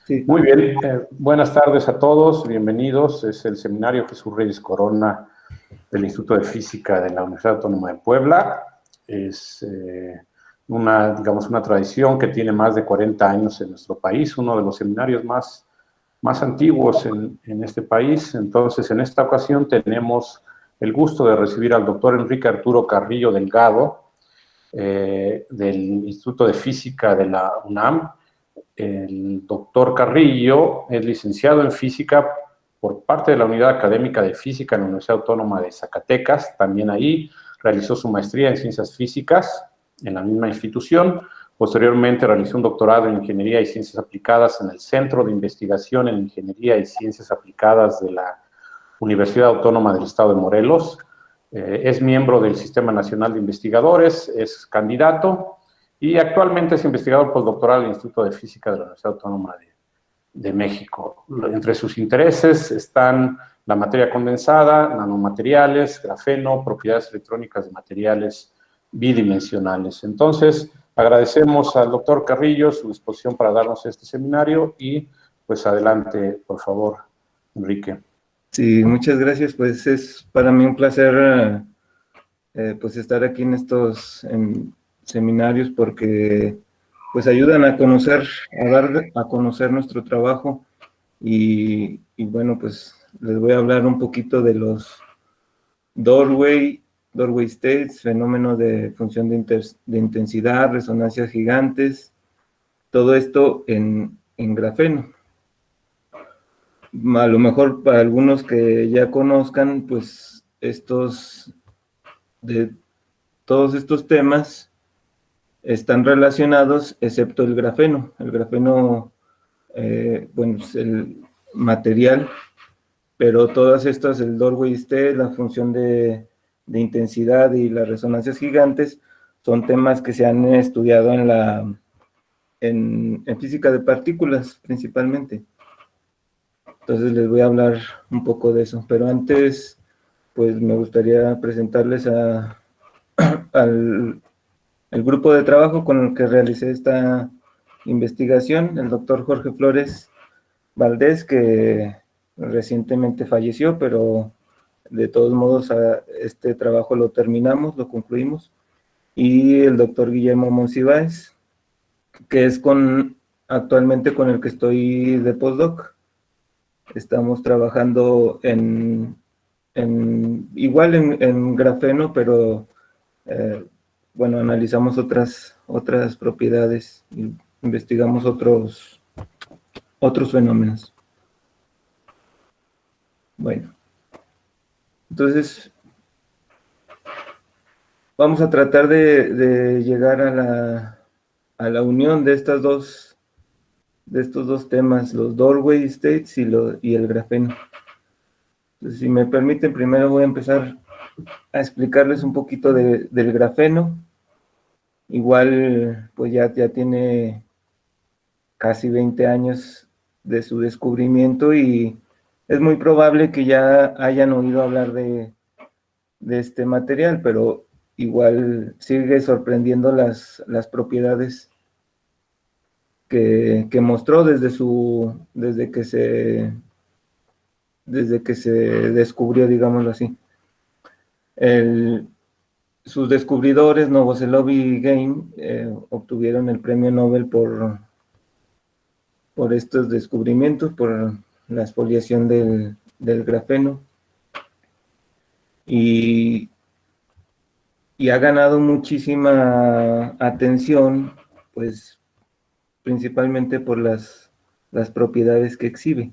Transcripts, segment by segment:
Sí. Muy bien, buenas tardes a todos, bienvenidos. Es el seminario Jesús Reyes Corona del Instituto de Física de la Universidad Autónoma de Puebla. Es una tradición que tiene más de 40 años en nuestro país, uno de los seminarios más antiguos en este país. Entonces, en esta ocasión tenemos el gusto de recibir al doctor Enrique Arturo Carrillo Delgado, del Instituto de Física de la UNAM. El doctor Carrillo es licenciado en física por parte de la Unidad Académica de Física en la Universidad Autónoma de Zacatecas. También ahí realizó su maestría en Ciencias Físicas en la misma institución. Posteriormente realizó un doctorado en Ingeniería y Ciencias Aplicadas en el Centro de Investigación en Ingeniería y Ciencias Aplicadas de la Universidad Autónoma del Estado de Morelos. Es miembro del Sistema Nacional de Investigadores, es candidato y actualmente es investigador postdoctoral en el Instituto de Física de la Universidad Autónoma de México. Entre sus intereses están la materia condensada, nanomateriales, grafeno, propiedades electrónicas de materiales bidimensionales. Entonces, agradecemos al doctor Carrillo su disposición para darnos este seminario y pues adelante, por favor, Enrique. Sí, muchas gracias. Pues es para mí un placer pues estar aquí en estos seminarios porque pues ayudan a conocer, a dar a conocer nuestro trabajo y bueno, pues les voy a hablar un poquito de los doorway states, fenómeno de función de intensidad, resonancias gigantes, todo esto en grafeno. A lo mejor para algunos que ya conozcan, pues todos estos temas están relacionados, excepto el grafeno. El grafeno, bueno, es el material, pero todas estas, el doorway state, la función de intensidad y las resonancias gigantes, son temas que se han estudiado en física de partículas principalmente. Entonces les voy a hablar un poco de eso, pero antes, pues me gustaría presentarles al grupo de trabajo con el que realicé esta investigación, el doctor Jorge Flores Valdés, que recientemente falleció, pero de todos modos este trabajo lo terminamos, lo concluimos, y el doctor Guillermo Monsiváis, que es actualmente con el que estoy de postdoc. Estamos trabajando igual en grafeno, pero bueno, analizamos otras propiedades y investigamos otros fenómenos. Bueno, entonces vamos a tratar de llegar a la unión de estos dos temas, los doorway states y el grafeno. Entonces, si me permiten, primero voy a empezar a explicarles un poquito del grafeno. Igual, pues ya tiene casi 20 años de su descubrimiento y es muy probable que ya hayan oído hablar de este material, pero igual sigue sorprendiendo las propiedades que mostró desde que se descubrió, digámoslo así. Sus descubridores, Novoselov y Gain, obtuvieron el premio Nobel por estos descubrimientos, por la exfoliación del grafeno. Y ha ganado muchísima atención, pues principalmente por las propiedades que exhibe.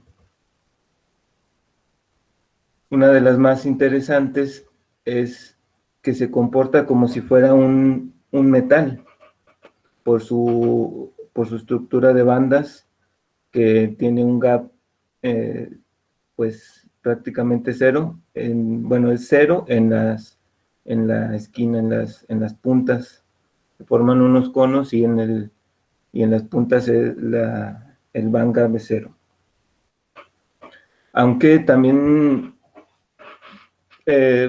Una de las más interesantes es que se comporta como si fuera un metal, por su estructura de bandas, que tiene un gap pues prácticamente cero, bueno, es cero en la esquina, en las puntas, forman unos conos y en las puntas el band gap es cero. Aunque también,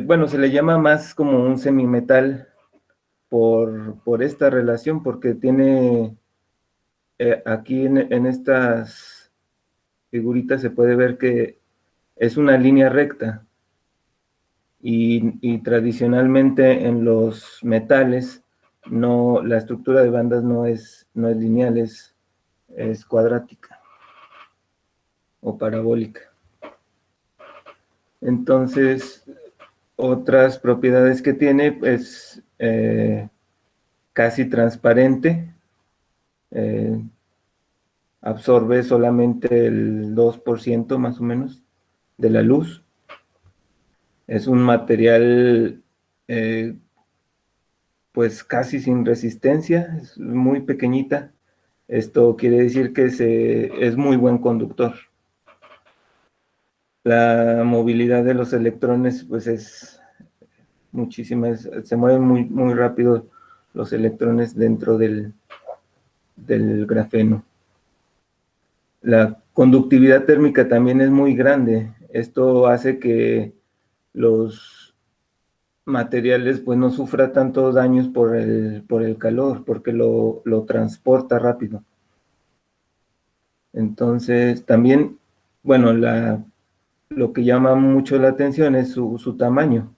bueno, se le llama más como un semimetal por esta relación, porque tiene aquí en estas figurita se puede ver que es una línea recta y tradicionalmente en los metales la estructura de bandas no es lineal, es cuadrática o parabólica. Entonces, otras propiedades que tiene es casi transparente, absorbe solamente el 2% más o menos de la luz. Es un material pues casi sin resistencia, es muy pequeñita. Esto quiere decir que es muy buen conductor. La movilidad de los electrones pues es muchísima, se mueven muy rápido los electrones dentro del grafeno. La conductividad térmica también es muy grande. Esto hace que los materiales pues no sufra tantos daños por el calor, porque lo transporta rápido. Entonces también, bueno, lo que llama mucho la atención es su tamaño,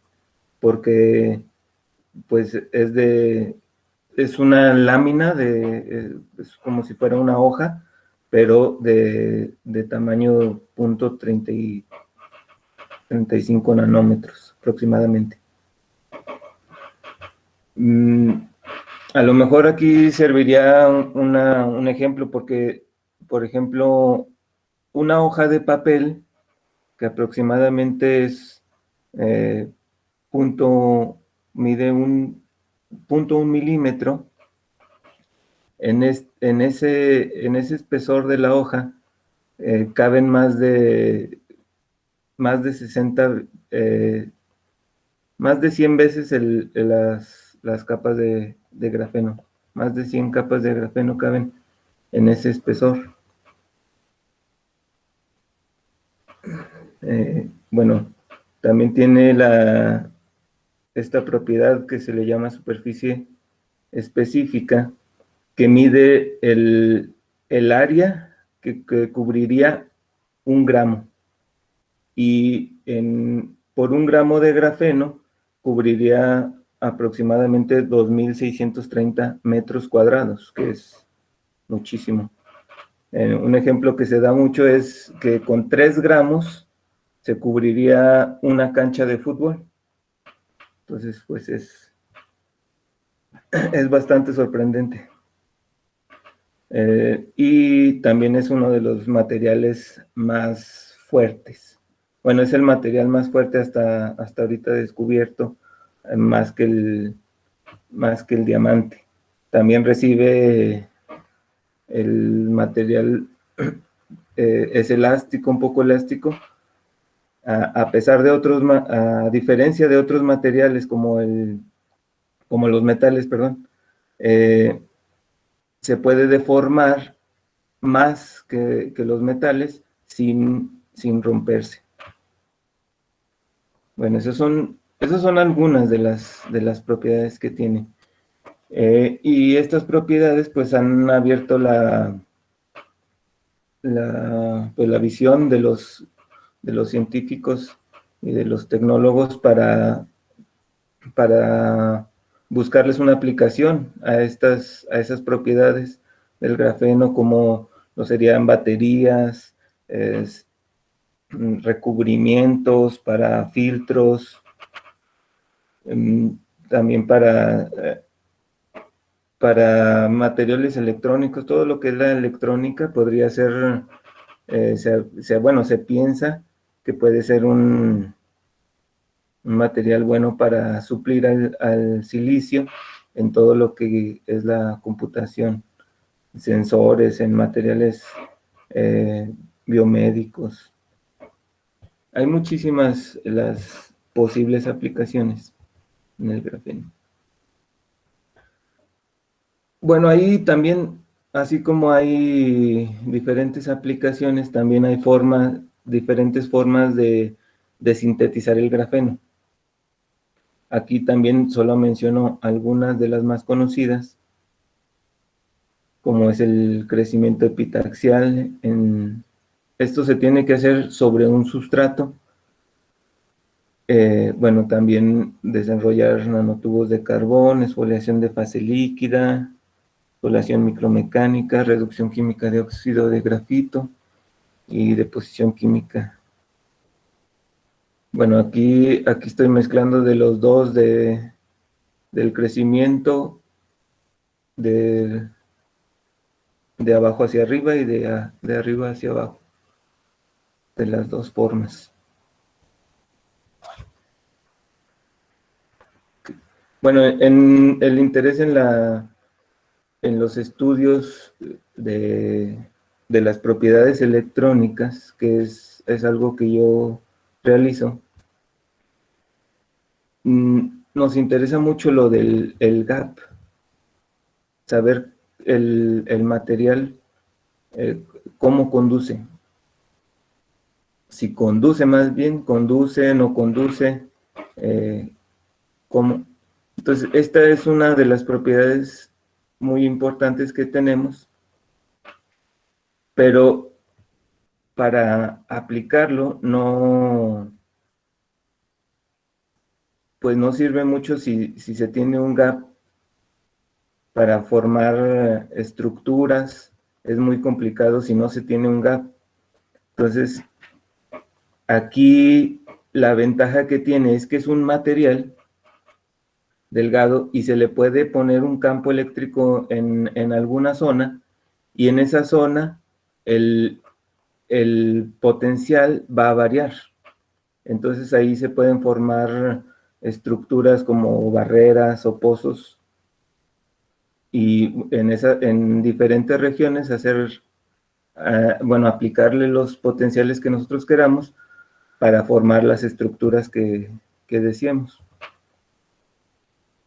porque pues es una lámina es como si fuera una hoja, pero de tamaño 0.35 nanómetros aproximadamente. A lo mejor aquí serviría un ejemplo, porque, por ejemplo, una hoja de papel que aproximadamente mide un 0.1 milímetro, en ese espesor de la hoja caben más de 60, más de 100 veces las capas de grafeno. Más de 100 capas de grafeno caben en ese espesor. Bueno, también tiene esta propiedad que se le llama superficie específica, que mide el área que cubriría 1 gramo. Y por 1 gramo de grafeno cubriría aproximadamente 2.630 metros cuadrados, que es muchísimo. Un ejemplo que se da mucho es que con 3 gramos se cubriría una cancha de fútbol. Entonces, pues es bastante sorprendente. Y también es uno de los materiales más fuertes. Bueno, es el material más fuerte hasta ahorita descubierto, más que el diamante. También recibe el material, es elástico, un poco elástico, a diferencia de otros materiales como los metales, perdón, se puede deformar más que los metales sin romperse. Bueno, esas son algunas de las propiedades que tiene. Y estas propiedades pues han abierto la visión de los científicos y de los tecnólogos para buscarles una aplicación a esas propiedades del grafeno, como lo serían baterías, recubrimientos para filtros, también para materiales electrónicos. Todo lo que es la electrónica podría ser, bueno, se piensa que puede ser un material bueno para suplir al silicio en todo lo que es la computación, sensores, en materiales biomédicos. Hay muchísimas las posibles aplicaciones en el grafeno. Bueno, ahí también, así como hay diferentes aplicaciones, también hay diferentes formas de sintetizar el grafeno. Aquí también solo menciono algunas de las más conocidas, como es el crecimiento epitaxial en esto se tiene que hacer sobre un sustrato. Bueno, también desarrollar nanotubos de carbón, exfoliación de fase líquida, exfoliación micromecánica, reducción química de óxido de grafito y deposición química. Bueno, aquí estoy mezclando de los dos, del crecimiento de abajo hacia arriba y de arriba hacia abajo, de las dos formas. Bueno, en el interés en los estudios de las propiedades electrónicas, que es algo que yo realizo, nos interesa mucho lo del gap, saber el material, cómo conduce. Si conduce más bien, conduce, no conduce, cómo. Entonces, esta es una de las propiedades muy importantes que tenemos, pero para aplicarlo pues no sirve mucho si se tiene un gap para formar estructuras, es muy complicado si no se tiene un gap. Entonces, aquí la ventaja que tiene es que es un material delgado y se le puede poner un campo eléctrico en alguna zona, y en esa zona el potencial va a variar. Entonces ahí se pueden formar estructuras como barreras o pozos, y en diferentes regiones aplicarle los potenciales que nosotros queramos para formar las estructuras que deseemos.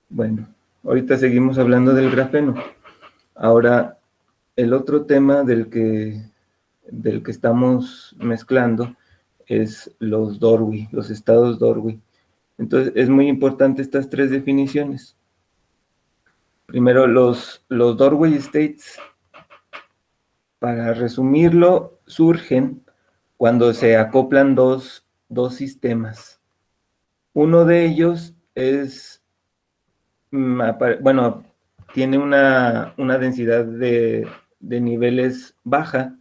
Bueno, ahorita seguimos hablando del grafeno. Ahora, el otro tema del que estamos mezclando es los Dorwey, los estados Dorwey. Entonces, es muy importante estas tres definiciones. Primero, los Dorwey States, para resumirlo, surgen cuando se acoplan dos sistemas. Uno de ellos es, bueno, tiene una densidad de niveles baja,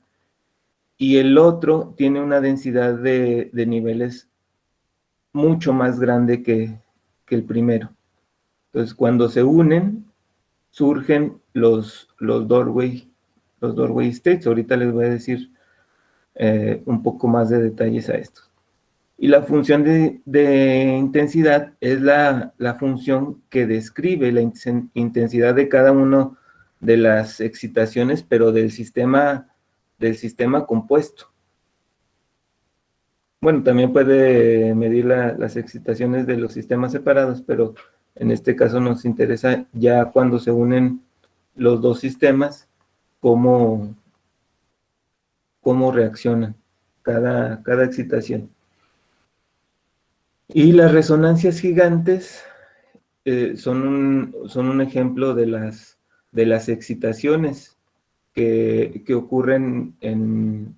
y el otro tiene una densidad de niveles mucho más grande que el primero. Entonces, cuando se unen, surgen los Dorwey States. Ahorita les voy a decir un poco más de detalles a esto. Y la función de intensidad es la función que describe la intensidad de cada una de las excitaciones, pero del sistema compuesto. Bueno, también puede medir las excitaciones de los sistemas separados, pero en este caso nos interesa ya cuando se unen los dos sistemas, cómo reaccionan cada excitación. Y las resonancias gigantes son un ejemplo de las excitaciones que ocurren en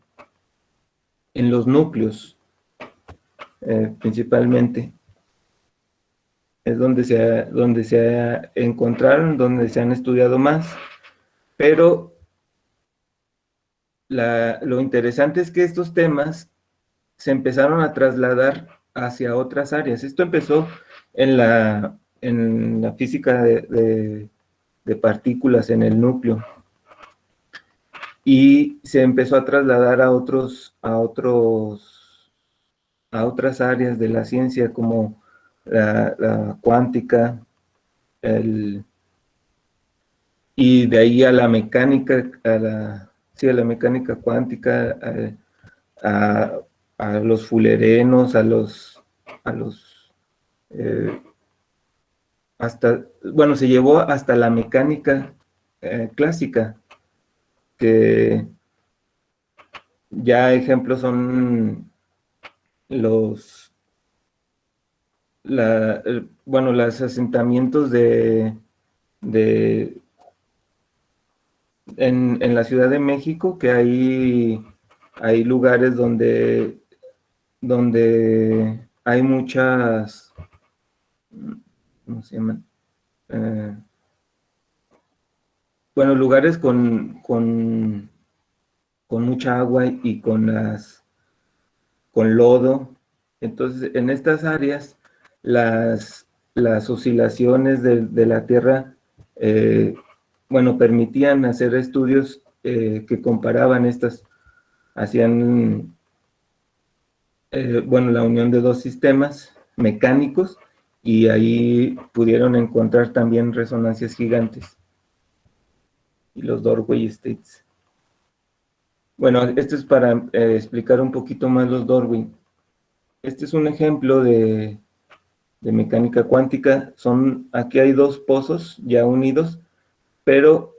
los núcleos, principalmente. Es donde se encontraron, donde se han estudiado más, pero lo interesante es que estos temas se empezaron a trasladar hacia otras áreas. Esto empezó en la física de partículas en el núcleo, y se empezó a trasladar a otras áreas de la ciencia, como la cuántica, y de ahí a la mecánica, a la mecánica cuántica, a los fullerenos, se llevó hasta la mecánica clásica, que ya ejemplos son los asentamientos en la Ciudad de México, que hay hay lugares donde hay muchas, ¿cómo se llaman? Bueno, lugares con mucha agua y con lodo. Entonces, en estas áreas, las oscilaciones de la Tierra, bueno, permitían hacer estudios que comparaban hacían, bueno, la unión de dos sistemas mecánicos, y ahí pudieron encontrar también resonancias gigantes y los Doorway States. Bueno, esto es para explicar un poquito más los Doorway. Este es un ejemplo de mecánica cuántica. Aquí hay dos pozos ya unidos, pero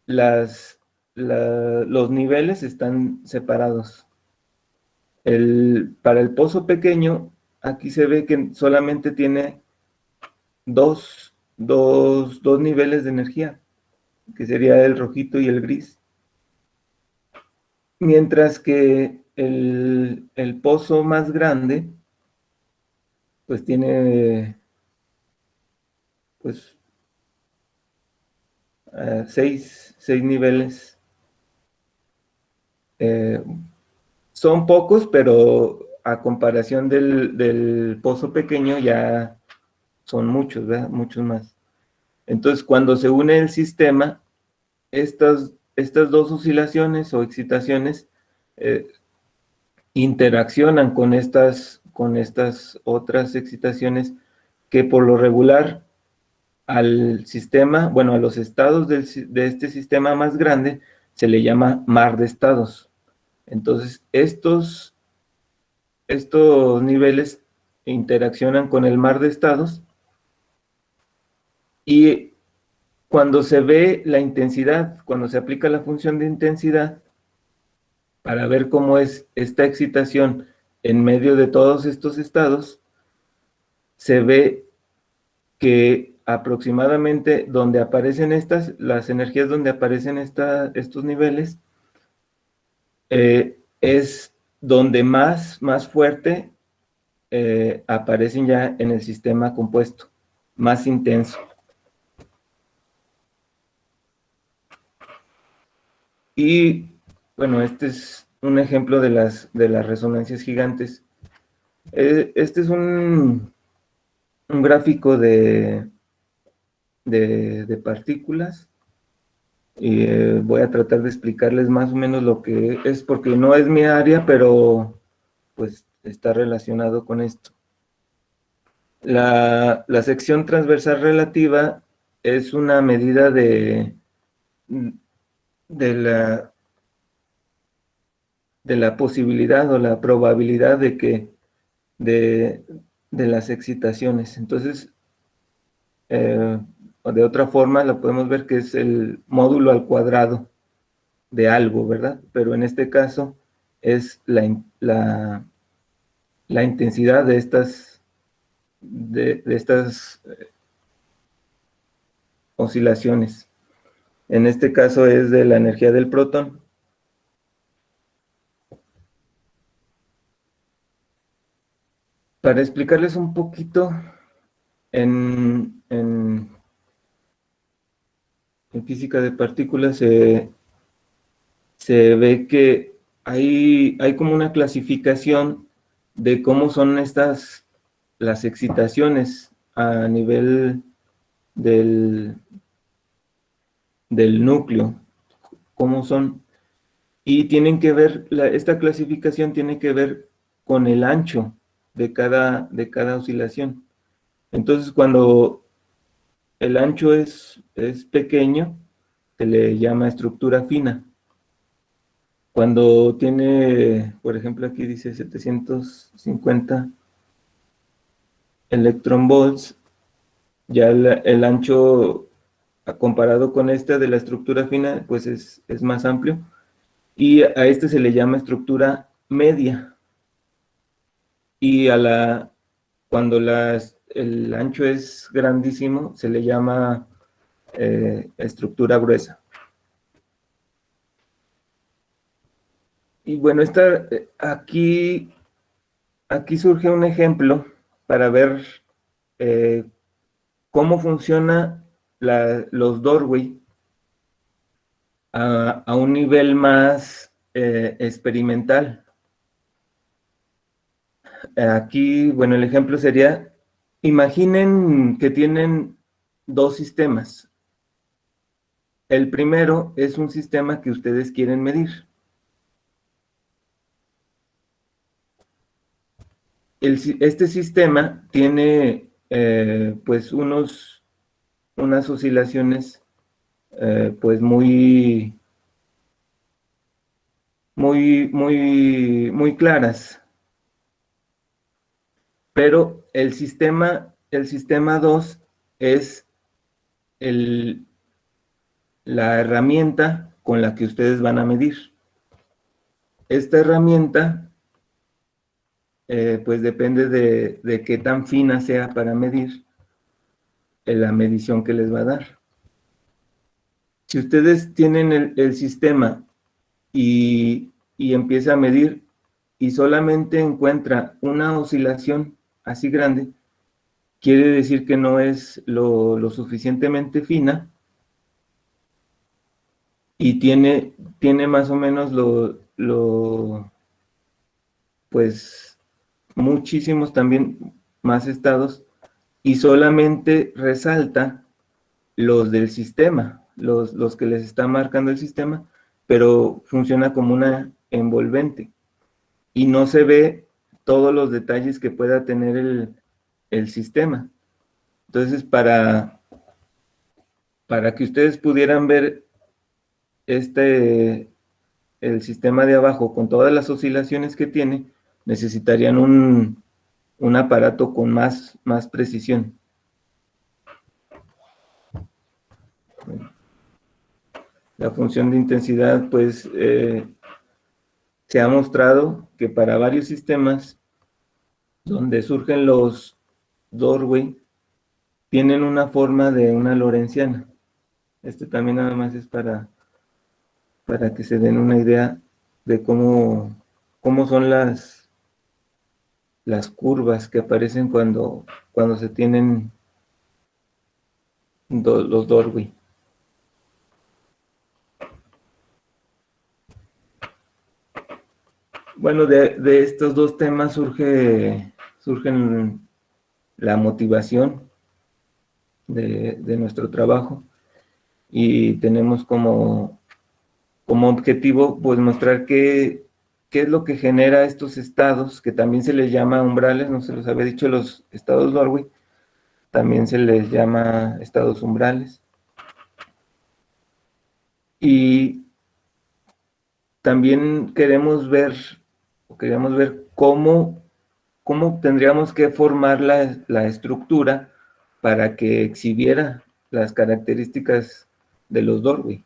los niveles están separados. Para el pozo pequeño, aquí se ve que solamente tiene dos niveles de energía, que sería el rojito y el gris. Mientras que el pozo más grande, pues tiene, pues, seis niveles. Son pocos, pero a comparación del pozo pequeño ya son muchos, ¿verdad? Muchos más. Entonces, cuando se une el sistema, estas dos oscilaciones o excitaciones interaccionan con estas otras excitaciones que por lo regular al sistema, bueno, a los estados de este sistema más grande se le llama mar de estados. Entonces, estos niveles interaccionan con el mar de estados, y cuando se ve la intensidad, cuando se aplica la función de intensidad, para ver cómo es esta excitación en medio de todos estos estados, se ve que aproximadamente donde aparecen las energías donde aparecen estos niveles, es donde más fuerte aparecen ya en el sistema compuesto, más intenso. Y bueno, este es un ejemplo de las resonancias gigantes. Este es un gráfico de partículas, y voy a tratar de explicarles más o menos lo que es, porque no es mi área, pero pues está relacionado con esto. La sección transversal relativa es una medida de la posibilidad o la probabilidad de las excitaciones. Entonces, o de otra forma, la podemos ver que es el módulo al cuadrado de algo, ¿verdad? Pero en este caso es la intensidad de estas oscilaciones. En este caso es de la energía del protón. Para explicarles un poquito, en física de partículas se ve que hay como una clasificación de cómo son las excitaciones a nivel del núcleo, cómo son, y tienen que ver, esta clasificación tiene que ver con el ancho de cada oscilación. Entonces, cuando el ancho es pequeño, se le llama estructura fina. Cuando tiene, por ejemplo, aquí dice 750 electronvolts, ya el ancho comparado con este de la estructura fina, pues es más amplio, y a este se le llama estructura media. Y cuando el ancho es grandísimo, se le llama estructura gruesa. Y bueno, aquí surge un ejemplo para ver cómo funciona los doorway a un nivel más experimental. Aquí, bueno, el ejemplo sería, imaginen que tienen dos sistemas. El primero es un sistema que ustedes quieren medir. Este sistema tiene pues unas oscilaciones pues muy claras. Pero el sistema 2 es la herramienta con la que ustedes van a medir. Esta herramienta pues depende de qué tan fina sea para medir la medición que les va a dar. Si ustedes tienen el sistema y empieza a medir y solamente encuentra una oscilación así grande, quiere decir que no es lo suficientemente fina y tiene más o menos pues muchísimos también más estados y solamente resalta los del sistema, los que les está marcando el sistema, pero funciona como una envolvente y no se ve todos los detalles que pueda tener el sistema. Entonces, para que ustedes pudieran ver el sistema de abajo con todas las oscilaciones que tiene, necesitarían un aparato con más precisión. La función de intensidad, pues, se ha mostrado que para varios sistemas donde surgen los doorway, tienen una forma de una lorentziana. Este también nada más es para que se den una idea de cómo son las curvas que aparecen cuando se tienen los doorway. Bueno, de estos dos temas surgen la motivación de nuestro trabajo y tenemos como objetivo pues mostrar qué es lo que genera estos estados, que también se les llama umbrales, no se los había dicho, los estados doorway, también se les llama estados umbrales. Y también queríamos ver cómo tendríamos que formar la estructura para que exhibiera las características de los doorway.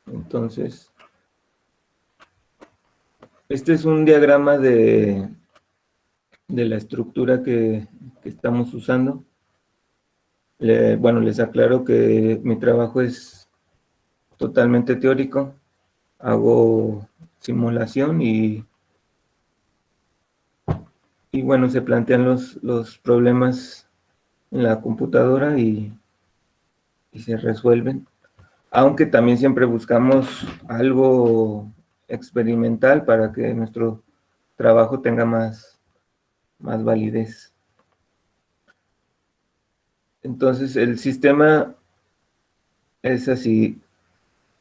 Entonces, este es un diagrama de la estructura que estamos usando. Bueno, les aclaro que mi trabajo es totalmente teórico. Hago simulación y bueno, se plantean los problemas en la computadora y se resuelven. Aunque también siempre buscamos algo experimental para que nuestro trabajo tenga más validez. Entonces, el sistema es así.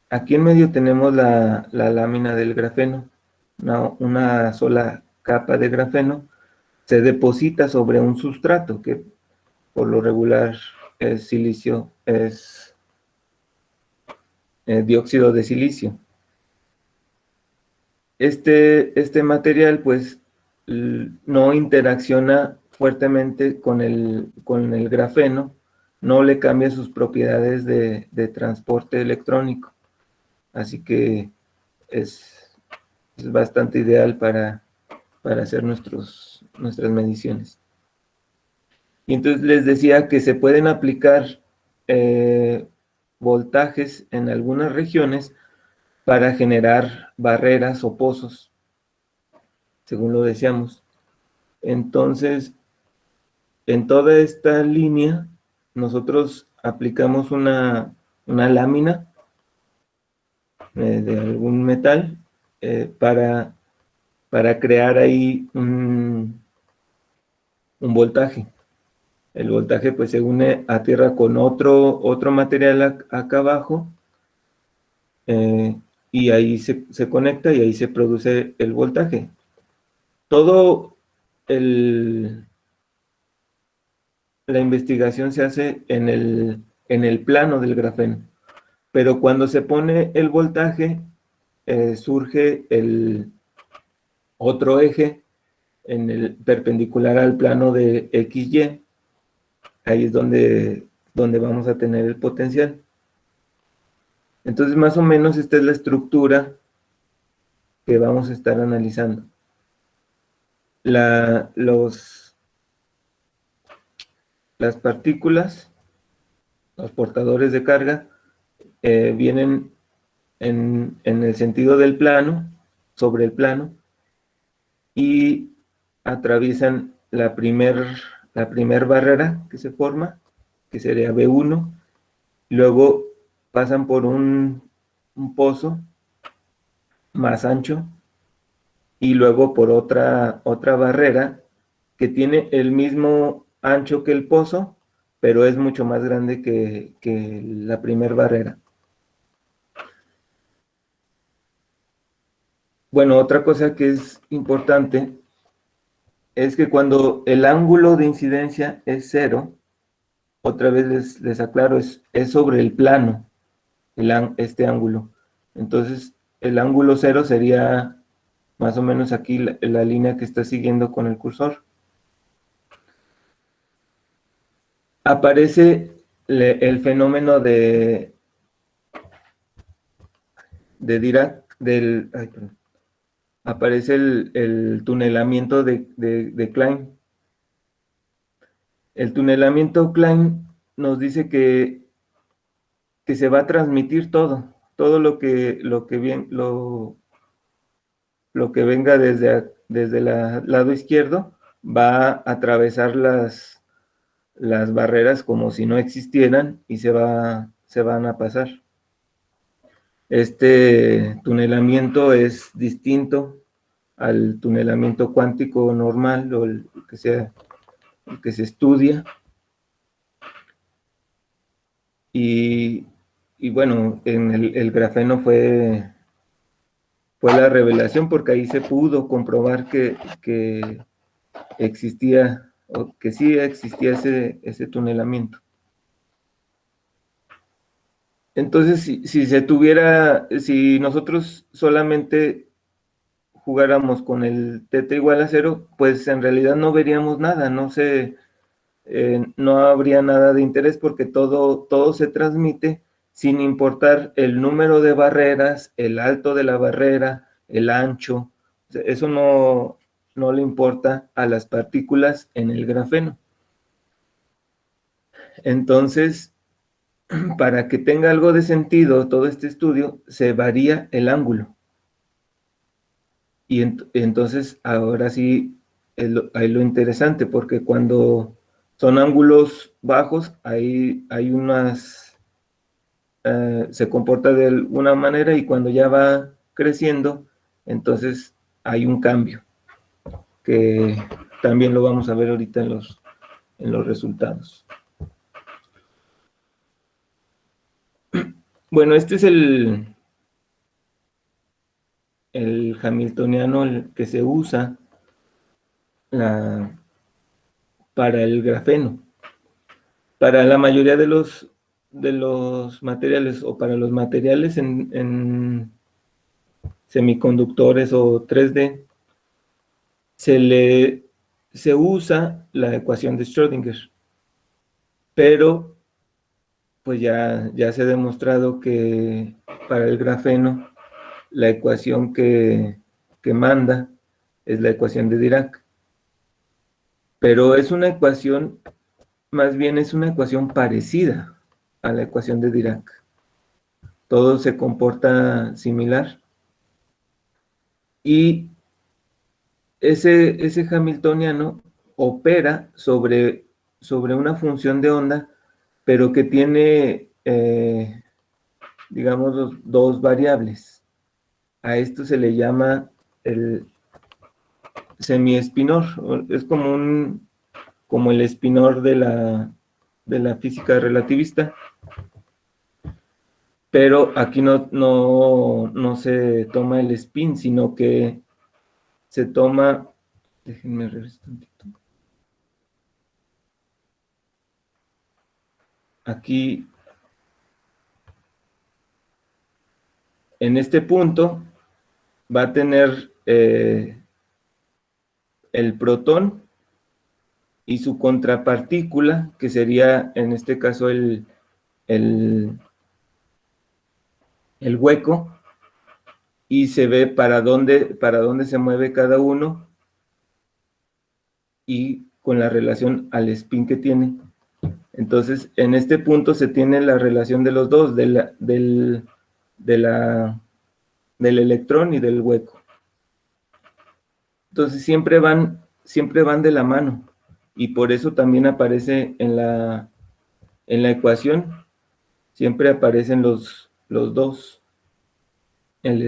Aquí en medio tenemos la lámina del grafeno, una sola capa de grafeno, se deposita sobre un sustrato que por lo regular es silicio, es dióxido de silicio. Este material pues no interacciona fuertemente con el grafeno, no le cambia sus propiedades de transporte electrónico. Así que es bastante ideal para hacer nuestras mediciones. Y entonces les decía que se pueden aplicar voltajes en algunas regiones para generar barreras o pozos, según lo decíamos. Entonces, en toda esta línea, nosotros aplicamos una lámina de algún metal para crear ahí un voltaje. El voltaje pues se une a tierra con otro material acá abajo, y ahí se conecta y ahí se produce el voltaje. Todo la investigación se hace en el plano del grafeno, pero cuando se pone el voltaje, surge el otro eje en el perpendicular al plano de XY. Ahí es donde vamos a tener el potencial. Entonces, más o menos esta es la estructura que vamos a estar analizando. Las partículas, los portadores de carga, vienen en el sentido del plano, sobre el plano, y atraviesan la primer barrera que se forma, que sería B1, luego pasan por un pozo más ancho, y luego por otra barrera que tiene el mismo ancho que el pozo, pero es mucho más grande que la primera barrera. Bueno, otra cosa que es importante es que cuando el ángulo de incidencia es 0, otra vez les aclaro, es sobre el plano, este ángulo. Entonces, el ángulo 0 sería más o menos aquí la línea que está siguiendo con el cursor. Aparece el fenómeno de Dirac, aparece el tunelamiento de Klein. El tunelamiento Klein nos dice que se va a transmitir todo lo que venga desde el lado izquierdo va a atravesar las barreras como si no existieran y se van a pasar. Este tunelamiento es distinto al tunelamiento cuántico normal o el que se estudia. Y bueno, en el grafeno fue la revelación, porque ahí se pudo comprobar que existía, o que sí existía ese tunelamiento. Entonces, si nosotros solamente jugáramos con el θ igual a 0, pues en realidad no veríamos nada, no habría nada de interés, porque todo se transmite sin importar el número de barreras, el alto de la barrera, el ancho. Eso no le importa a las partículas en el grafeno. Entonces, para que tenga algo de sentido todo este estudio, se varía el ángulo. Y entonces, ahora sí, hay lo interesante, porque cuando son ángulos bajos, hay se comporta de alguna manera, y cuando ya va creciendo, entonces hay un cambio, que también lo vamos a ver ahorita en los resultados. Bueno, este es el hamiltoniano que se usa para el grafeno. Para la mayoría de los materiales, o para los materiales en semiconductores o 3D, se usa la ecuación de Schrödinger, pero pues ya se ha demostrado que para el grafeno la ecuación que manda es la ecuación de Dirac, pero es una ecuación, más bien es una ecuación parecida a la ecuación de Dirac. todo se comporta similar. Y ese hamiltoniano opera sobre una función de onda, pero que tiene, digamos, dos variables. A esto se le llama el semiespinor. Es como el espinor de la física relativista, pero aquí no se toma el spin, sino que se toma, déjenme regresar tantito. Aquí, en este punto, va a tener el protón y su contrapartícula, que sería en este caso el hueco, y se ve para dónde se mueve cada uno y con la relación al spin que tiene. Entonces, en este punto se tiene la relación de los dos, del electrón y del hueco. Entonces, siempre van de la mano, y por eso también aparece en la ecuación, siempre aparecen los dos, el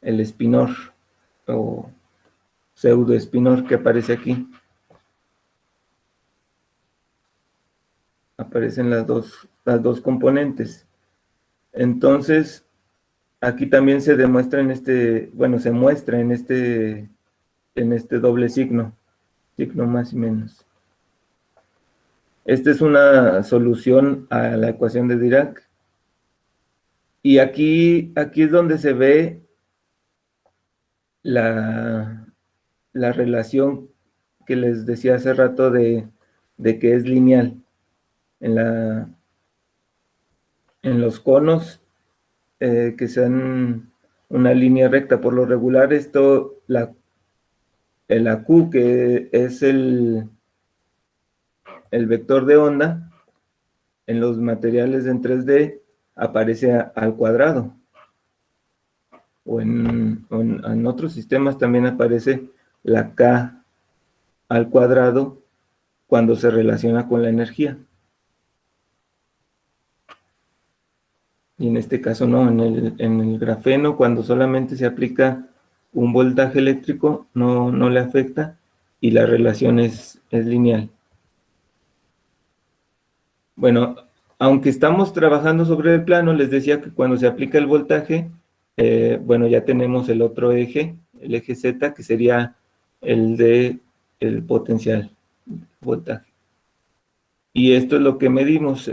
espinor o pseudoespinor que aparece aquí. Aparecen las dos componentes. Entonces, aquí también se demuestra se muestra en este doble signo más y menos. Esta es una solución a la ecuación de Dirac. Y aquí es donde se ve la relación que les decía hace rato de que es lineal. En los conos que sean una línea recta. Por lo regular, la Q, que es el vector de onda, en los materiales en 3D aparece al cuadrado. O en otros sistemas también aparece la K al cuadrado cuando se relaciona con la energía. Y en este caso no, en el grafeno, cuando solamente se aplica un voltaje eléctrico, no le afecta y la relación es lineal. Bueno, aunque estamos trabajando sobre el plano, les decía que cuando se aplica el voltaje, ya tenemos el otro eje, el eje Z, que sería el de el potencial, voltaje. Y esto es lo que medimos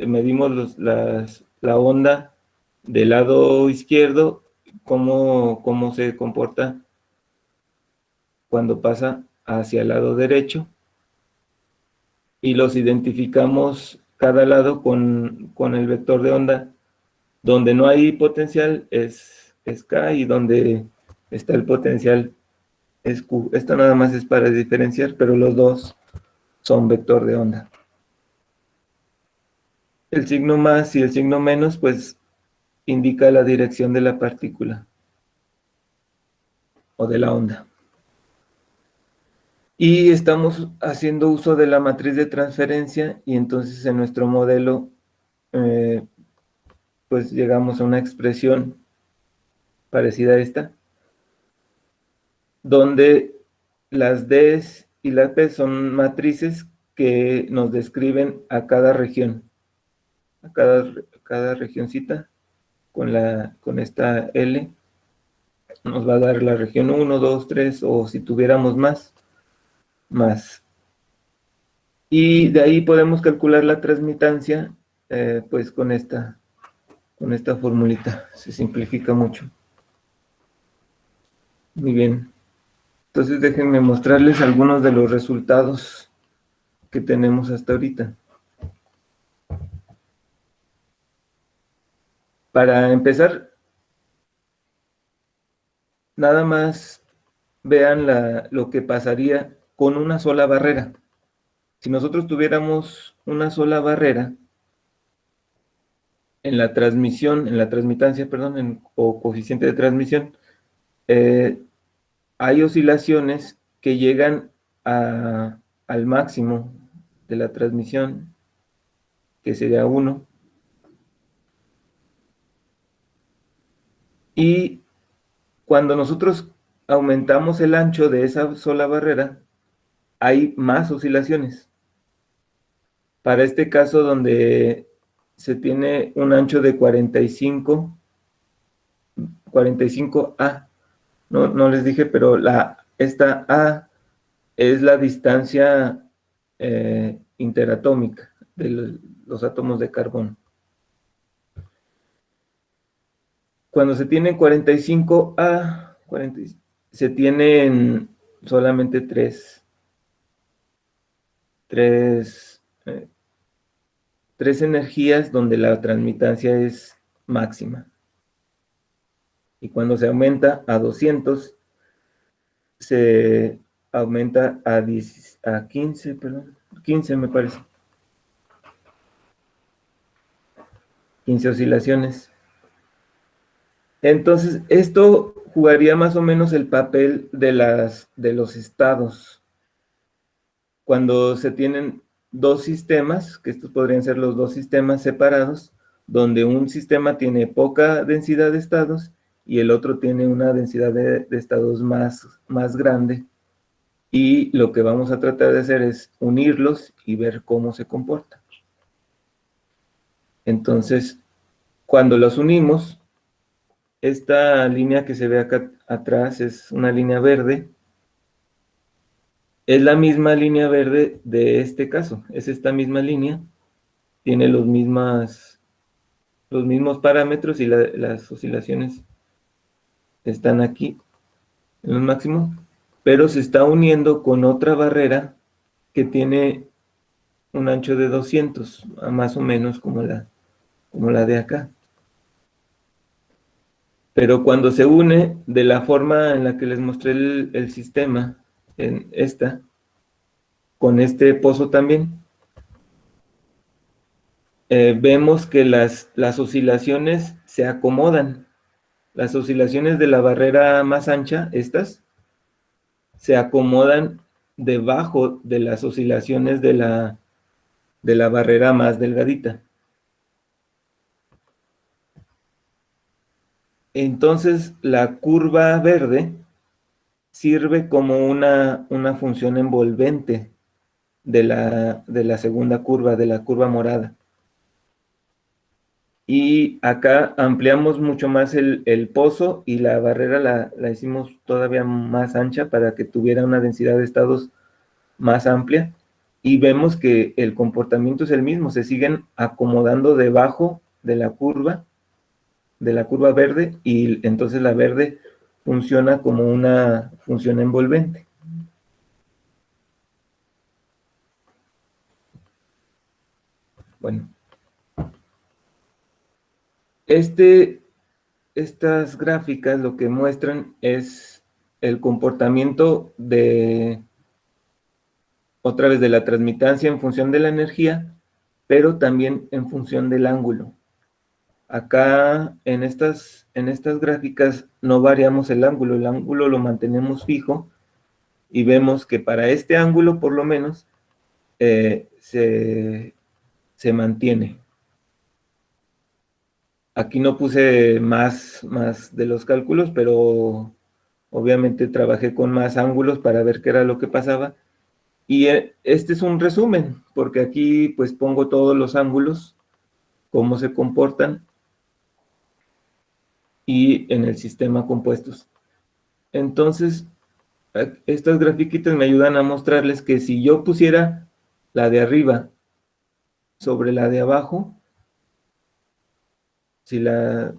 la onda del lado izquierdo, cómo se comporta cuando pasa hacia el lado derecho, y los identificamos cada lado con el vector de onda. Donde no hay potencial es K, y donde está el potencial es Q. Esto nada más es para diferenciar, pero los dos son vector de onda. El signo más y el signo menos, pues, indica la dirección de la partícula o de la onda. Y estamos haciendo uso de la matriz de transferencia, y entonces en nuestro modelo pues llegamos a una expresión parecida a esta, donde las Ds y las P son matrices que nos describen a cada región, a cada regioncita. Con esta L nos va a dar la región 1, 2, 3, o si tuviéramos más. Y de ahí podemos calcular la transmitancia, pues con esta formulita. Se simplifica mucho. Muy bien. Entonces déjenme mostrarles algunos de los resultados que tenemos hasta ahorita. Para empezar, nada más vean lo que pasaría con una sola barrera. Si nosotros tuviéramos una sola barrera, en la transmisión, en la transmitancia, perdón, o coeficiente de transmisión, hay oscilaciones que llegan al máximo de la transmisión, que sería 1. Y cuando nosotros aumentamos el ancho de esa sola barrera, hay más oscilaciones. Para este caso, donde se tiene un ancho de 45A, no les dije, pero esta A es la distancia interatómica de los átomos de carbono. Cuando se tiene 45A, se tienen solamente tres energías donde la transmitancia es máxima. Y cuando se aumenta a 200, se aumenta a 15, perdón, 15 me parece. 15 oscilaciones. Entonces, esto jugaría más o menos el papel de los estados. Cuando se tienen dos sistemas, que estos podrían ser los dos sistemas separados, donde un sistema tiene poca densidad de estados y el otro tiene una densidad de estados más grande. Y lo que vamos a tratar de hacer es unirlos y ver cómo se comportan. Entonces, cuando los unimos, esta línea que se ve acá atrás es una línea verde. Es la misma línea verde de este caso. Es esta misma línea. Tiene los mismos parámetros y las oscilaciones están aquí en los máximos. Pero se está uniendo con otra barrera que tiene un ancho de 200, más o menos como la de acá. Pero cuando se une de la forma en la que les mostré el sistema, en esta, con este pozo también, vemos que las oscilaciones se acomodan. Las oscilaciones de la barrera más ancha, estas, se acomodan debajo de las oscilaciones de la barrera más delgadita. Entonces, la curva verde sirve como una función envolvente de la segunda curva, de la curva morada. Y acá ampliamos mucho más el pozo y la barrera la hicimos todavía más ancha para que tuviera una densidad de estados más amplia. Y vemos que el comportamiento es el mismo, se siguen acomodando debajo de la curva verde, y entonces la verde funciona como una función envolvente. Bueno, estas gráficas lo que muestran es el comportamiento otra vez de la transmitancia en función de la energía, pero también en función del ángulo. Acá en estas gráficas no variamos el ángulo lo mantenemos fijo, y vemos que para este ángulo por lo menos se mantiene. Aquí no puse más de los cálculos, pero obviamente trabajé con más ángulos para ver qué era lo que pasaba. Y este es un resumen, porque aquí pues pongo todos los ángulos, cómo se comportan, y en el sistema compuestos. Entonces, estas grafiquitas me ayudan a mostrarles que si yo pusiera la de arriba sobre la de abajo,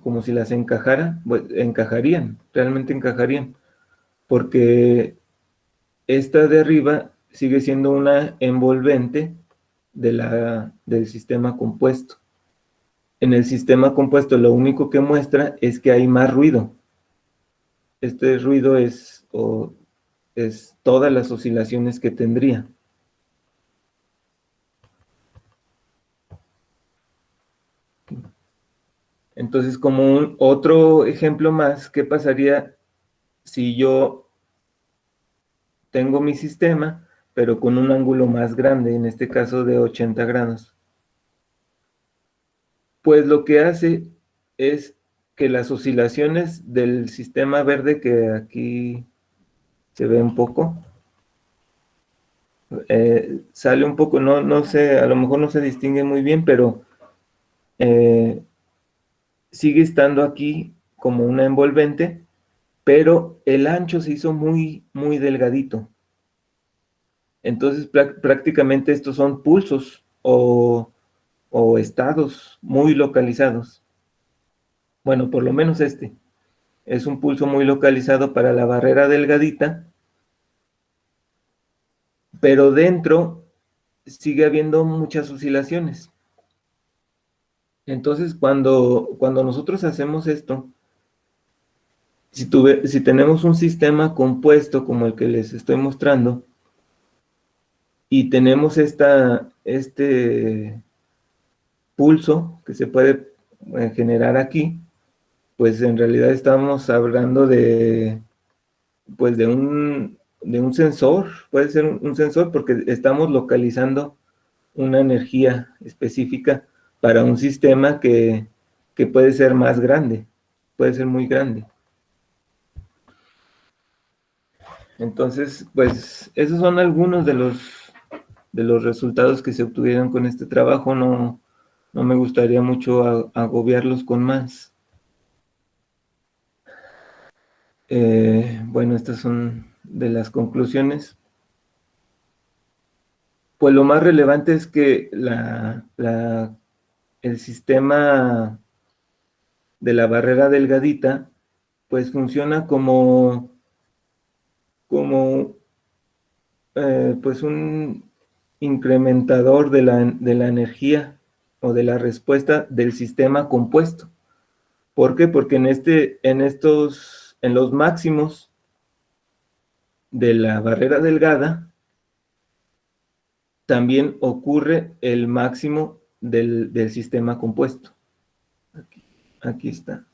como si las encajara, pues, realmente encajarían, porque esta de arriba sigue siendo una envolvente del sistema compuesto. En el sistema compuesto lo único que muestra es que hay más ruido. Este ruido es todas las oscilaciones que tendría. Entonces, como otro ejemplo más, ¿qué pasaría si yo tengo mi sistema, pero con un ángulo más grande, en este caso de 80 grados? Pues lo que hace es que las oscilaciones del sistema verde, que aquí se ve un poco, sale un poco, no sé, a lo mejor no se distingue muy bien, pero eh, sigue estando aquí como una envolvente, pero el ancho se hizo muy, muy delgadito. Entonces prácticamente estos son pulsos o estados muy localizados. Bueno, por lo menos este es un pulso muy localizado para la barrera delgadita, pero dentro sigue habiendo muchas oscilaciones. Entonces, cuando nosotros hacemos esto, si tenemos un sistema compuesto como el que les estoy mostrando, y tenemos este pulso que se puede generar aquí, pues en realidad estamos hablando pues de un sensor, puede ser un sensor porque estamos localizando una energía específica para un sistema que puede ser más grande, puede ser muy grande. Entonces, pues esos son algunos de los resultados que se obtuvieron con este trabajo. No me gustaría mucho agobiarlos con más. Bueno, estas son de las conclusiones. Pues lo más relevante es que el sistema de la barrera delgadita, pues funciona como pues un incrementador de la energía o de la respuesta del sistema compuesto. ¿Por qué? Porque en los máximos de la barrera delgada, también ocurre el máximo del sistema compuesto. Aquí está.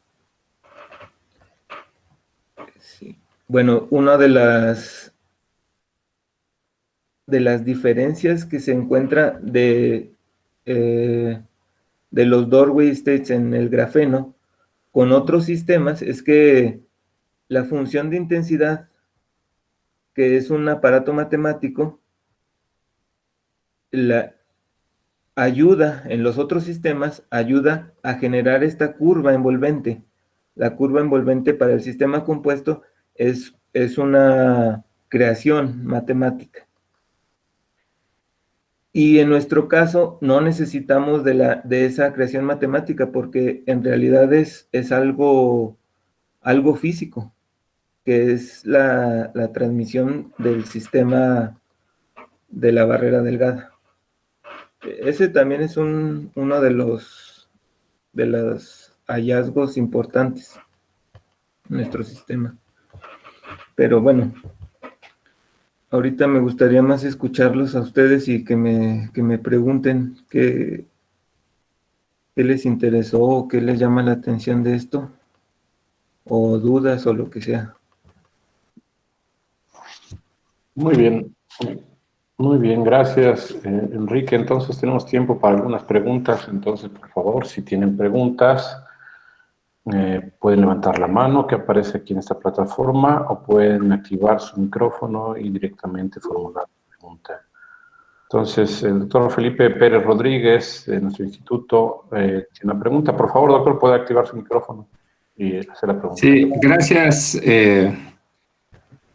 Sí. Bueno, una de las diferencias que se encuentra de los doorway states en el grafeno con otros sistemas es que la función de intensidad, que es un aparato matemático, la ayuda en los otros sistemas, ayuda a generar esta curva envolvente. La curva envolvente para el sistema compuesto es una creación matemática. Y en nuestro caso no necesitamos de esa creación matemática porque en realidad es algo físico, que es la transmisión del sistema de la barrera delgada. Ese también es uno de los hallazgos importantes en nuestro sistema. Pero bueno, ahorita me gustaría más escucharlos a ustedes y que me pregunten qué les interesó o qué les llama la atención de esto, o dudas o lo que sea. Muy bien. Muy bien, gracias, Enrique. Entonces tenemos tiempo para algunas preguntas. Entonces, por favor, si tienen preguntas, pueden levantar la mano que aparece aquí en esta plataforma o pueden activar su micrófono y directamente formular la pregunta. Entonces, el doctor Felipe Pérez Rodríguez de nuestro instituto tiene una pregunta. Por favor, doctor, puede activar su micrófono y hacer la pregunta. Sí, gracias.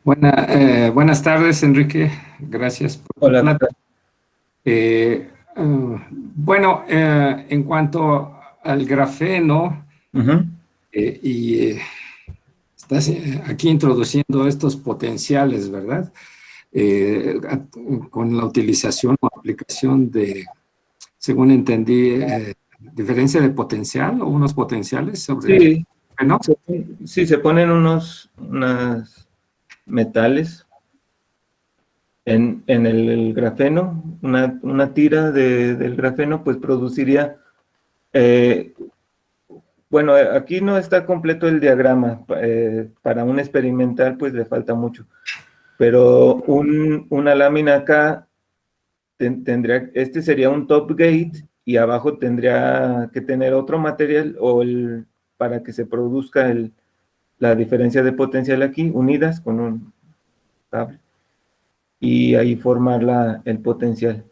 Buenas tardes, Enrique. Gracias por la Hola. bueno, en cuanto al grafeno, estás aquí introduciendo estos potenciales, ¿verdad? Con la utilización o aplicación de, según entendí, diferencia de potencial o unos potenciales sobre Sí, grafeno. sí, se ponen unos metales en el grafeno, una tira del grafeno, pues produciría bueno, aquí no está completo el diagrama. Para un experimental, pues le falta mucho. Pero una lámina acá tendría, este sería un top gate y abajo tendría que tener otro material para que se produzca la diferencia de potencial aquí, unidas con un cable. Y ahí formar el potencial.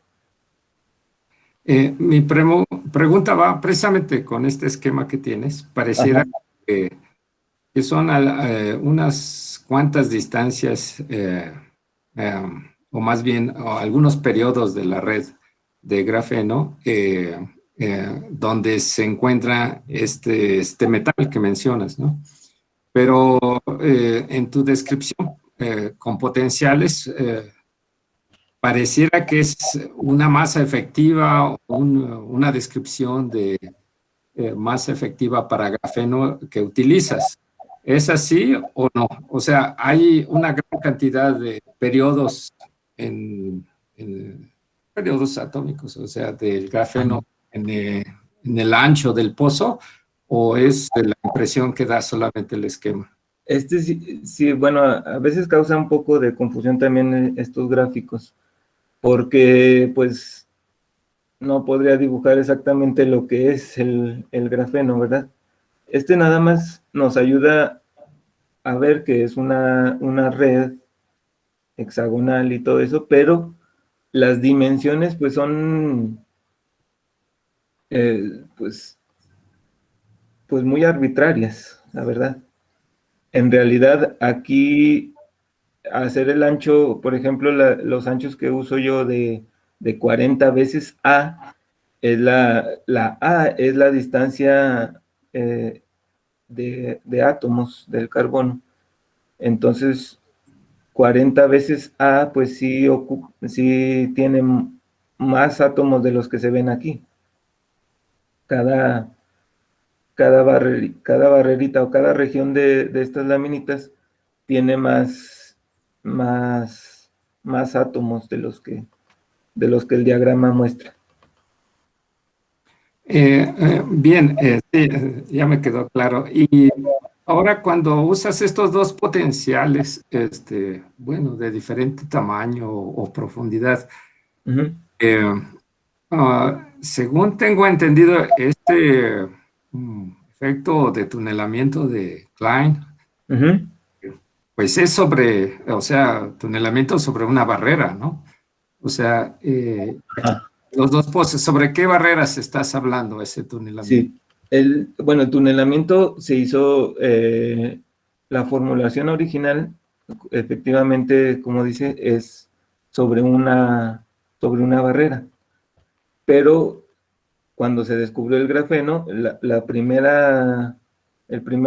Mi pregunta va precisamente con este esquema que tienes. Pareciera que son unas cuantas distancias, o más bien o algunos periodos de la red de grafeno, donde se encuentra este metal que mencionas, ¿no? Pero en tu descripción con potenciales, pareciera que es una masa efectiva o una descripción de masa efectiva para grafeno que utilizas. ¿Es así o no? O sea, hay una gran cantidad de periodos en periodos atómicos, o sea, del grafeno en el ancho del pozo, o es la impresión que da solamente el esquema. Sí, bueno, a veces causa un poco de confusión también estos gráficos, porque pues no podría dibujar exactamente lo que es el grafeno, ¿verdad? Nada más nos ayuda a ver que es una red hexagonal y todo eso, pero las dimensiones pues son pues muy arbitrarias, la verdad. En realidad aquí hacer el ancho, por ejemplo, los anchos que uso yo de 40 veces A, la A es la distancia de átomos del carbono. Entonces, 40 veces A, pues sí tiene más átomos de los que se ven aquí. Cada barrerita o cada región de estas laminitas tiene más átomos de los que el diagrama muestra. Bien, sí, ya me quedó claro. Y ahora cuando usas estos dos potenciales, bueno, de diferente tamaño o profundidad, Uh-huh. Según tengo entendido, efecto de tunelamiento de Klein, Uh-huh. pues es o sea, tunelamiento sobre una barrera, ¿no? O sea, los dos poses, ¿sobre qué barreras estás hablando ese tunelamiento? Sí, el tunelamiento se hizo, la formulación original, efectivamente, como dice, es sobre una barrera, pero cuando se descubrió el grafeno, el primer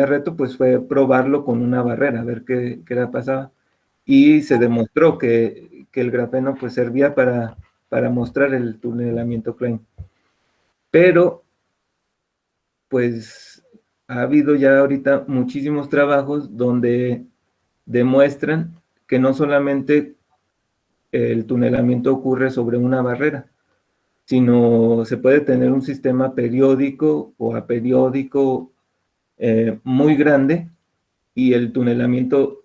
reto pues fue probarlo con una barrera, a ver qué era pasaba, y se demostró que el grafeno pues servía para mostrar el tunelamiento Klein. Pero pues ha habido ya ahorita muchísimos trabajos donde demuestran que no solamente el tunelamiento ocurre sobre una barrera, sino se puede tener un sistema periódico o aperiódico muy grande y el tunelamiento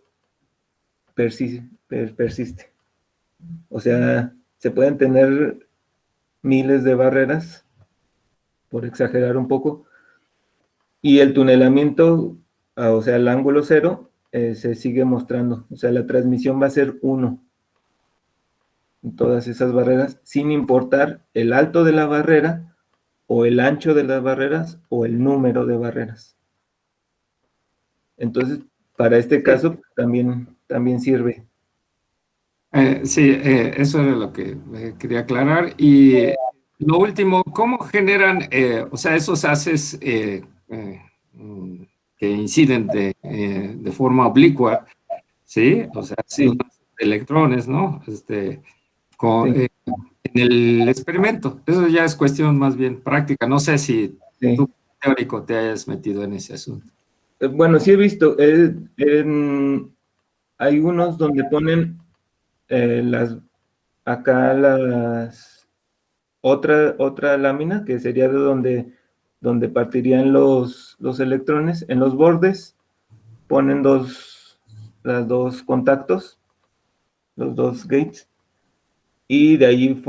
persiste. O sea, se pueden tener miles de barreras, por exagerar un poco, y el tunelamiento, o sea, el ángulo cero, se sigue mostrando. O sea, la transmisión va a ser 1 en todas esas barreras, sin importar el alto de la barrera, o el ancho de las barreras, o el número de barreras. Entonces, para este caso, también sirve. Sí, eso era lo que quería aclarar. Y lo último, ¿cómo generan, o sea, esos haces que inciden de forma oblicua, ¿sí? O sea, los Sí, electrones, ¿no? sí, En el experimento. Eso ya es cuestión más bien práctica. No sé si sí. tú, teórico, te hayas metido en ese asunto. Bueno, sí he visto, hay unos donde ponen eh, las, acá otra lámina, que sería de donde donde partirían los electrones. En los bordes ponen los dos contactos, los dos gates, y de ahí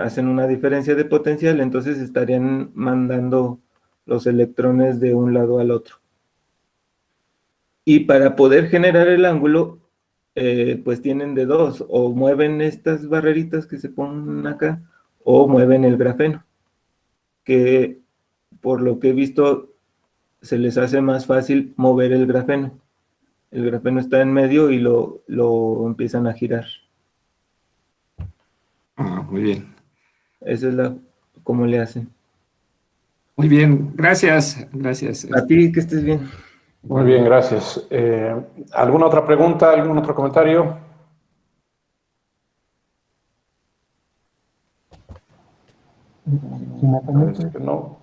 hacen una diferencia de potencial, entonces estarían mandando los electrones de un lado al otro. Y para poder generar el ángulo, pues tienen de dos, o mueven estas barreritas que se ponen acá, o mueven el grafeno, que por lo que he visto, se les hace más fácil mover el grafeno. El grafeno está en medio y lo empiezan a girar. Muy bien. Esa es cómo le hacen. Muy bien, gracias, gracias. A ti, que estés bien. Muy bien, gracias. ¿Alguna otra pregunta, algún otro comentario? Si me permite. Parece que no.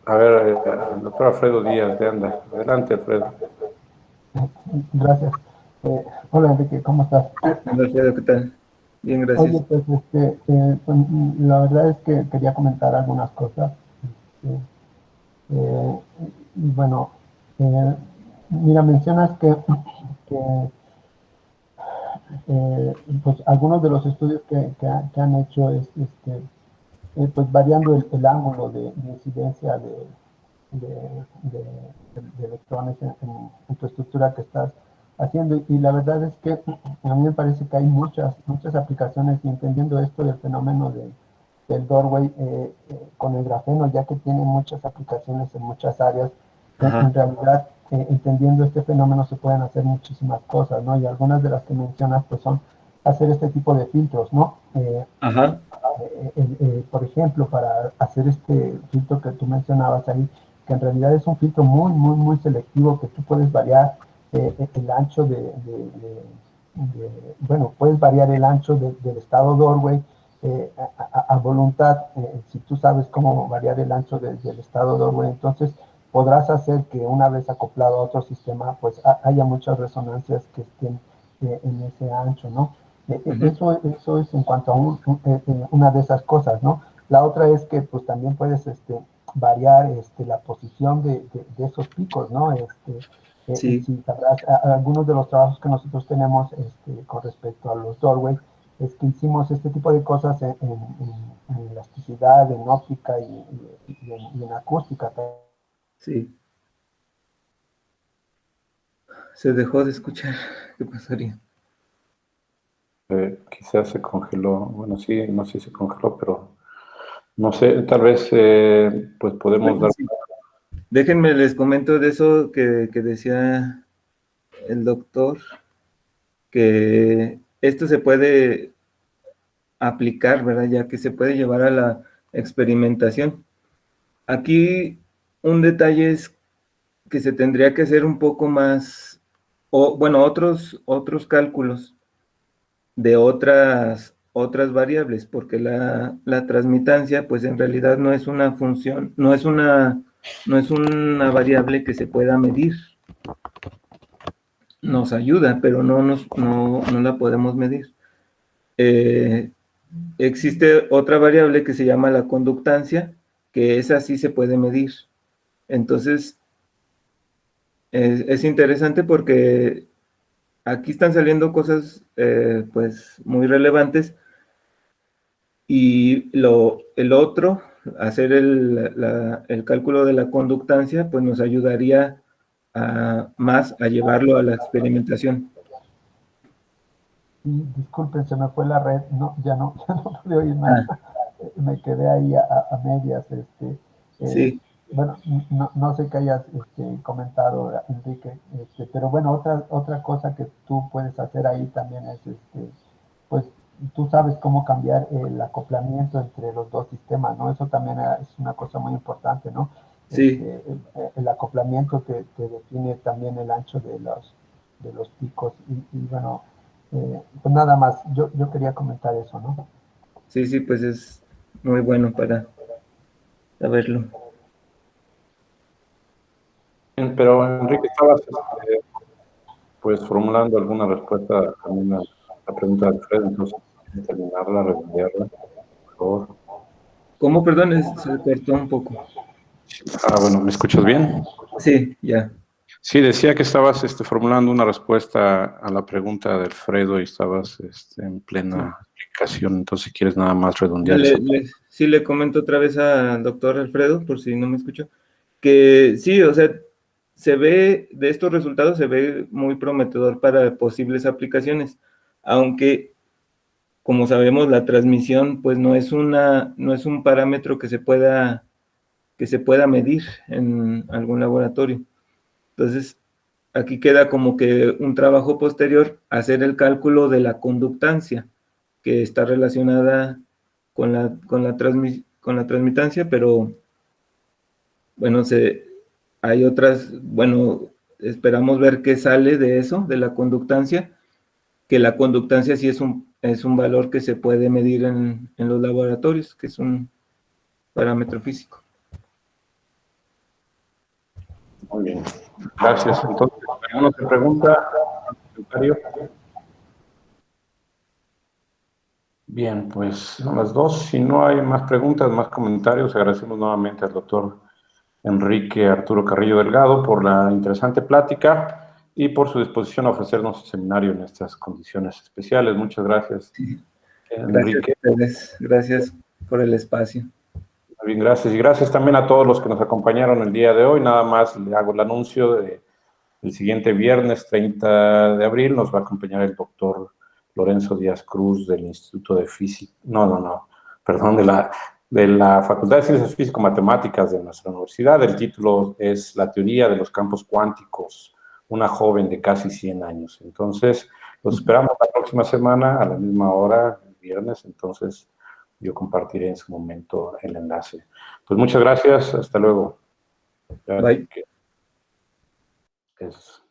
A ver, el doctor Alfredo Díaz, de Anda. Adelante, Alfredo. Gracias. Hola, Enrique, ¿cómo estás? Alfredo, ¿qué tal? Bien, gracias. Oye, pues, pues, la verdad es que quería comentar algunas cosas. Y bueno, mira, mencionas que pues algunos de los estudios que han hecho es pues variando el ángulo de incidencia de electrones en tu estructura que estás haciendo. Y la verdad es que a mí me parece que hay muchas aplicaciones, y entendiendo esto del fenómeno del doorway con el grafeno, ya que tiene muchas aplicaciones en muchas áreas, en realidad, entendiendo este fenómeno se pueden hacer muchísimas cosas, ¿no? Y algunas de las que mencionas pues son hacer este tipo de filtros, ¿no? Ajá. Por ejemplo, para hacer este filtro que tú mencionabas ahí, que en realidad es un filtro muy selectivo, que tú puedes variar el ancho bueno, puedes variar el ancho del estado doorway a voluntad. Si tú sabes cómo variar el ancho del estado doorway, entonces podrás hacer que una vez acoplado a otro sistema, pues haya muchas resonancias que estén en ese ancho, ¿no? Eso es en cuanto a una de esas cosas, ¿no? La otra es que pues también puedes variar la posición de esos picos, ¿no? Sí, Si sabrás, algunos de los trabajos que nosotros tenemos con respecto a los doorways, es que hicimos este tipo de cosas en elasticidad, en óptica y en acústica. sí. Se dejó de escuchar. ¿Qué pasaría? Quizás se congeló. Bueno, sí, no sé si se congeló, pero no sé, tal vez pues podemos Bueno, dar... sí. Déjenme les comento de eso que decía el doctor, que esto se puede aplicar, ¿verdad? Ya que se puede llevar a la experimentación. Aquí un detalle es que se tendría que hacer un poco más, o bueno, otros cálculos de otras variables, porque la transmitancia, pues en realidad no es una función, no es una variable que se pueda medir. Nos ayuda, pero no la podemos medir. Existe otra variable que se llama la conductancia, que esa sí se puede medir. Entonces, es interesante porque aquí están saliendo cosas pues muy relevantes, y el otro, hacer el cálculo de la conductancia, pues nos ayudaría más a llevarlo a la experimentación. Y disculpen, se me fue la red, no, ya no pude oír nada. Me quedé ahí a medias. Sí, Bueno, no sé qué hayas comentado, Enrique, pero bueno, otra cosa que tú puedes hacer ahí también es, pues, tú sabes cómo cambiar el acoplamiento entre los dos sistemas, ¿no? Eso también es una cosa muy importante, ¿no? sí, El acoplamiento te define también el ancho de los picos y bueno, pues nada más, yo quería comentar eso, ¿no? sí, pues es muy bueno para saberlo. Pero Enrique, estabas pues formulando alguna respuesta también a la pregunta de Alfredo, entonces terminarla, redondearla, por favor. ¿Cómo? Perdón, se cortó un poco. Bueno, ¿me escuchas bien? Sí, ya. Sí, decía que estabas formulando una respuesta a la pregunta de Alfredo y estabas en plena explicación, entonces si quieres nada más redondear esa. Sí, le comento otra vez al doctor Alfredo, por si no me escuchó, que sí, o sea, se ve, de estos resultados se ve muy prometedor para posibles aplicaciones, aunque, como sabemos, la transmisión, pues no es un parámetro que se pueda medir en algún laboratorio. Entonces, aquí queda como que un trabajo posterior, hacer el cálculo de la conductancia, que está relacionada con la transmitancia, pero bueno, hay otras, bueno, esperamos ver qué sale de eso, de la conductancia, que la conductancia sí es un valor que se puede medir en los laboratorios, que es un parámetro físico. Muy bien, gracias. Entonces, ¿alguna otra pregunta? ¿Comentario? Bien, pues son las 2. Si no hay más preguntas, más comentarios, agradecemos nuevamente al doctor Enrique Arturo Carrillo Delgado por la interesante plática y por su disposición a ofrecernos el seminario en estas condiciones especiales. Muchas gracias, Enrique. Gracias a ustedes, gracias por el espacio. Bien, gracias. Y gracias también a todos los que nos acompañaron el día de hoy. Nada más le hago el anuncio de el siguiente viernes 30 de abril nos va a acompañar el doctor Lorenzo Díaz Cruz del Instituto de Física, perdón, de la Facultad de Ciencias Físico-Matemáticas de nuestra universidad. El título es La teoría de los campos cuánticos, una joven de casi 100 años. Entonces, los esperamos la próxima semana a la misma hora, el viernes. Entonces, yo compartiré en su momento el enlace. Pues muchas gracias, hasta luego. Bye. Es